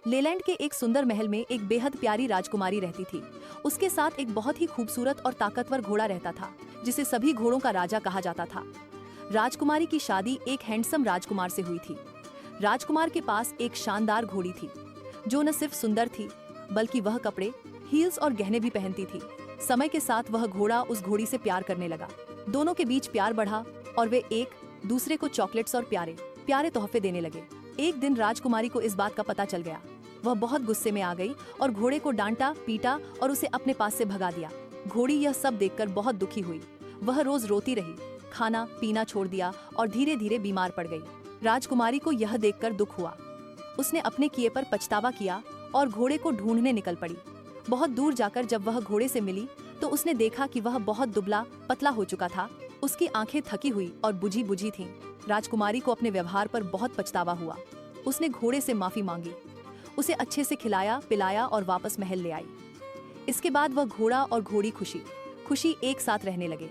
लेलैंड के एक सुंदर महल में एक बेहद प्यारी राजकुमारी रहती थी। उसके साथ एक बहुत ही खूबसूरत और ताकतवर घोड़ा रहता था, जिसे सभी घोड़ों का राजा कहा जाता था। राजकुमारी की शादी एक हैंडसम राजकुमार से हुई थी। राजकुमार के पास एक शानदार घोड़ी थी, जो न सिर्फ सुंदर थी, बल्कि वह कपड़े, हील्स और गहने भी पहनती थी। समय के साथ वह घोड़ा उस घोड़ी से प्यार करने लगा। दोनों के बीच प्यार बढ़ा और वे एक दूसरे को चॉकलेट्स और प्यारे प्यारे तोहफे देने लगे। एक दिन राजकुमारी को इस बात का पता चल गया। वह बहुत गुस्से में आ गई और घोड़े को डांटा, पीटा और उसे अपने पास से भगा दिया। घोड़ी यह सब देखकर बहुत दुखी हुई। वह रोज रोती रही, खाना पीना छोड़ दिया और धीरे धीरे बीमार पड़ गई। राजकुमारी को यह देखकर दुख हुआ। उसने अपने किए पर पछतावा किया और घोड़े को ढूंढने निकल पड़ी। बहुत दूर जाकर जब वह घोड़े से मिली तो उसने देखा कि वह बहुत दुबला पतला हो चुका था। उसकी आंखें थकी हुई और बुझी बुझी थीं। राजकुमारी को अपने व्यवहार पर बहुत पछतावा हुआ। उसने घोड़े से माफी मांगी, उसे अच्छे से खिलाया पिलाया और वापस महल ले आई। इसके बाद वह घोड़ा और घोड़ी खुशी खुशी एक साथ रहने लगे।